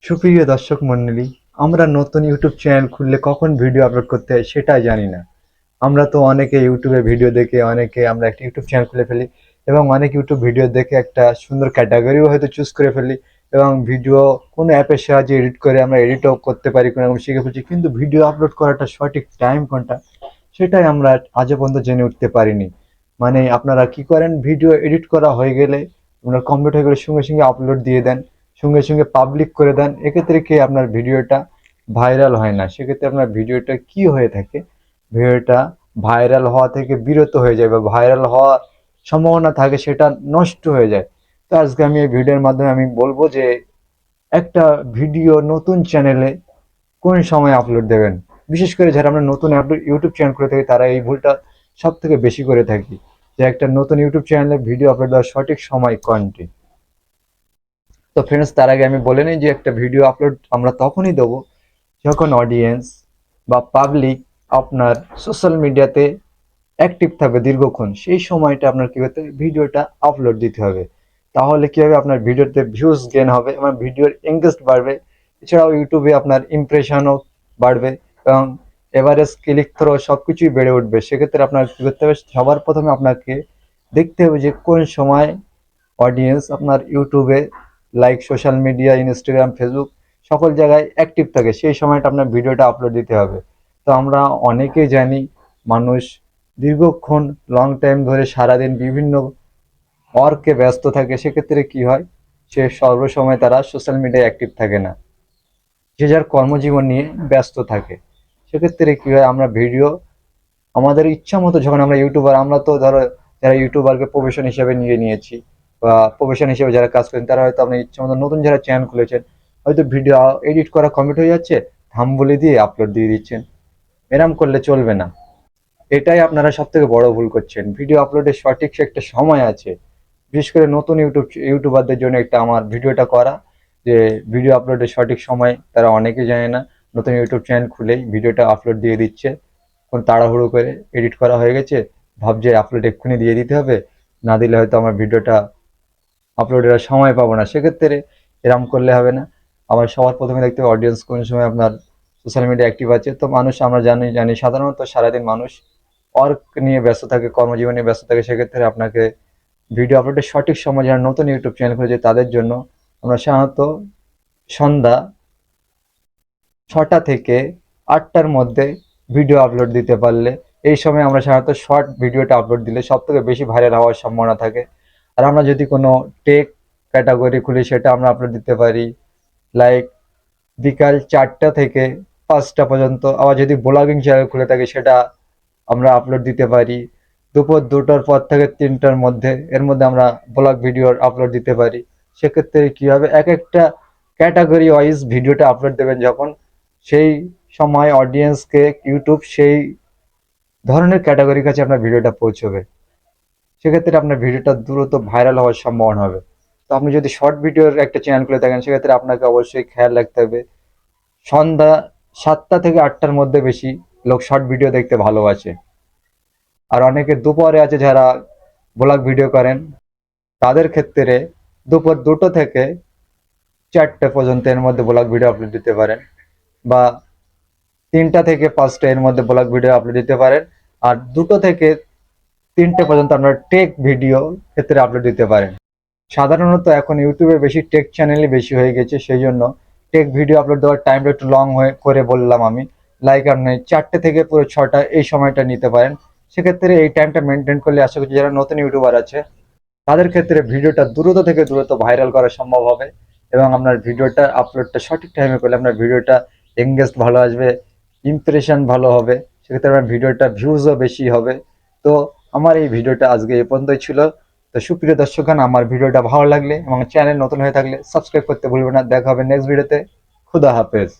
সুপ্রিয় দর্শক মণ্ডলী, আমরা নতুন ইউটিউব চ্যানেল খুললে কখন ভিডিও আপলোড করতে হয় সেটা জানি না। আমরা তো অনেকে ইউটিউবে ভিডিও দেখে অনেকে আমরা একটা ইউটিউব চ্যানেল খুলে ফেলি এবং অনেক ইউটিউব ভিডিও দেখে একটা সুন্দর ক্যাটাগরিও হয়তো চুজ করে ফেলি এবং ভিডিও কোনো অ্যাপের সাহায্যে এডিট করে আমরা এডিটও করতে পারি, কোনো রকম শিখে ফেলছি, কিন্তু ভিডিও আপলোড করাটা সঠিক টাইম কোনটা সেটাই আমরা আজও পর্যন্ত জেনে উঠতে পারিনি। মানে আপনারা কি করেন, ভিডিও এডিট করা হয়ে গেলে আপনার কমপ্লিট হয়ে গেলে সঙ্গে সঙ্গে আপলোড দিয়ে দেন, সঙ্গে সঙ্গে পাবলিক করে দেন। এক্ষেত্রে কি আপনার ভিডিওটা ভাইরাল হয় না, সেক্ষেত্রে আপনার ভিডিওটা কি হয়ে থাকে, ভিডিওটা ভাইরাল হওয়া থেকে বিরত হয়ে যায় বা ভাইরাল হওয়ার সম্ভাবনা থাকে সেটা নষ্ট হয়ে যায়। তো আজকে আমি এই ভিডিওর মাধ্যমে আমি বলবো যে একটা ভিডিও নতুন চ্যানেলে কোন সময় আপলোড দেবেন। বিশেষ করে যারা আমরা নতুন ইউটিউব চ্যানেল করে থাকি তারা এই ভুলটা সব থেকে বেশি করে থাকি, যে একটা নতুন ইউটিউব চ্যানেলে ভিডিও আপলোড দেওয়ার সঠিক সময় কোনটি। তো ফ্রেন্ডস, তার আগে আমি বলে নিই যে একটা ভিডিও আপলোড আমরা তখনই দেবো যখন অডিয়েন্স বা পাবলিক আপনার সোশ্যাল মিডিয়াতে অ্যাক্টিভ থাকবে দীর্ঘক্ষণ। সেই সময়টা আপনার কি করতে হবে, ভিডিওটা আপলোড দিতে হবে। তাহলে কি হবে, আপনার ভিডিওতে ভিউজ গেন হবে এবং ভিডিওর এঙ্গেজ বাড়বে। এছাড়াও ইউটিউবে আপনার ইমপ্রেশনও বাড়বে এবং এভারেজ ক্লিক থ্রো সব কিছুই বেড়ে উঠবে। সেক্ষেত্রে আপনার কি করতে হবে, সবার প্রথমে আপনাকে দেখতে হবে যে কোন সময় অডিয়েন্স আপনার ইউটিউবে, like social media, Instagram, Facebook সকল জায়গায় অ্যাক্টিভ থাকে, সেই সময়টা আপনার ভিডিওটা আপলোড দিতে হবে। তো আমরা অনেকেই জানি মানুষ দীর্ঘক্ষণ লং টাইম ধরে সারাদিন বিভিন্ন ওয়ার্কে ব্যস্ত থাকে, সেক্ষেত্রে কি হয়, সে সর্বসময় তারা সোশ্যাল মিডিয়ায় অ্যাক্টিভ থাকে না, যে যার কর্মজীবন নিয়ে ব্যস্ত থাকে। সেক্ষেত্রে কি হয়, আমরা ভিডিও আমাদের ইচ্ছা মতো, যখন আমরা ইউটিউবার, আমরা তো ধরো যারা ইউটিউবারকে প্রফেশন হিসেবে নিয়ে নিয়েছি বা প্রফেশন হিসেবে যারা কাজ করেন তারা হয়তো আপনার ইচ্ছা মতো, নতুন যারা চ্যানেল খুলেছেন হয়তো ভিডিও এডিট করা কমপ্লিট হয়ে যাচ্ছে, থাম বলে দিয়ে আপলোড দিয়ে দিচ্ছেন। এরম করলে চলবে না। এটাই আপনারা সব থেকে বড় ভুল করছেন। ভিডিও আপলোডের সঠিক একটা সময় আছে। বিশেষ করে নতুন ইউটিউবারদের জন্য একটা আমার ভিডিওটা করা, যে ভিডিও আপলোডের সঠিক সময় তারা অনেকে জানে না। নতুন ইউটিউব চ্যানেল খুলেই ভিডিওটা আপলোড দিয়ে দিচ্ছে, কোন তাড়াহুড়ো করে এডিট করা হয়ে গেছে, ভাবছে আপলোড এক্ষুনি দিয়ে দিতে হবে, না দিলে হয়তো আমার ভিডিওটা আপলোডের সময় পাবো না। সেক্ষেত্রে এরম করলে হবে না। আবার সবার প্রথমে দেখতে হবে অডিয়েন্স কোন সময় আপনার সোশ্যাল মিডিয়া অ্যাক্টিভ আছে। তো মানুষ আমরা জানি সাধারণত সারাদিন মানুষ ওয়ার্ক নিয়ে ব্যস্ত থাকে, কর্মজীবনে ব্যস্ত থাকে। সেক্ষেত্রে আপনাকে ভিডিও আপলোডের সঠিক সময়, যারা নতুন ইউটিউব চ্যানেল খুলেছে তাদের জন্য আমরা সাধারণত সন্ধ্যা 6টা থেকে 8টার মধ্যে ভিডিও আপলোড দিতে পারলে, এই সময় আমরা সাধারণত শর্ট ভিডিওটা আপলোড দিলে সব থেকে বেশি ভাইরাল হওয়ার সম্ভাবনা থাকে। আর আমরা যদি কোনো টেক ক্যাটাগরি খুলি সেটা আমরা আপলোড দিতে পারি লাইক বিকাল 4টা থেকে 5টা পর্যন্ত। আবার যদি ব্লগিং চ্যানেল খুলে থাকি সেটা আমরা আপলোড দিতে পারি দুপুর 2টার পর থেকে 3টার মধ্যে। এর মধ্যে আমরা ব্লগ ভিডিওর আপলোড দিতে পারি। সেক্ষেত্রে কি হবে, এক একটা ক্যাটাগরি ওয়াইজ ভিডিওটা আপলোড দেবেন যখন, সেই সময় অডিয়েন্সকে ইউটিউব সেই ধরনের ক্যাটাগরির কাছে আপনার ভিডিওটা পৌঁছবে। সেক্ষেত্রে আপনার ভিডিওটা দ্রুত ভাইরাল হওয়ার সম্ভাবনা হবে। তো আপনি যদি শর্ট ভিডিওর একটা চ্যানেল খুলে থাকেন সেক্ষেত্রে আপনাকে অবশ্যই খেয়াল রাখতে হবে সন্ধ্যা 7টা থেকে 8টার মধ্যে বেশি লোক শর্ট ভিডিও দেখতে ভালোবাসে। আর অনেকে দুপুরে আছে যারা ব্লগ ভিডিও করেন, তাদের ক্ষেত্রে দুপুর 2টো থেকে 4টে পর্যন্ত এর মধ্যে ব্লগ ভিডিও আপলোড দিতে পারেন, বা 3টা থেকে 5টা এর মধ্যে ব্লগ ভিডিও আপলোড দিতে পারেন। আর 2টো থেকে 3টে পর্যন্ত আপনার টেক ভিডিও ক্ষেত্রে আপলোড দিতে পারেন। সাধারণত এখন ইউটিউবে বেশি টেক চ্যানেলই বেশি হয়ে গেছে, সেই জন্য টেক ভিডিও আপলোড দেওয়ার টাইমটা একটু লং হয়ে করে বললাম আমি। লাইক আপনি 4টে থেকে পুরো 6টা এই সময়টা নিতে পারেন। সেক্ষেত্রে এই টাইমটা মেনটেন করলে আশা করছি যারা নতুন ইউটিউবার আছে তাদের ক্ষেত্রে ভিডিওটা দ্রুত থেকে দ্রুত ভাইরাল করা সম্ভব হবে এবং আপনার ভিডিওটা আপলোডটা সঠিক টাইমে করলে আপনার ভিডিওটা এঙ্গেজ ভালো আসবে, ইমপ্রেশন ভালো হবে। সেক্ষেত্রে আপনার ভিডিওটা ভিউজও বেশি হবে। তো আমার এই ভিডিওটা আজকে এই পর্যন্তই ছিল। তো সুপ্রিয় দর্শকগণ, আমার ভিডিওটা ভালো লাগলে এবং চ্যানেল নতুন হয়ে থাকলে সাবস্ক্রাইব করতে ভুলবেন না। দেখা হবে নেক্সট ভিডিওতে। খুদা হাফেজ।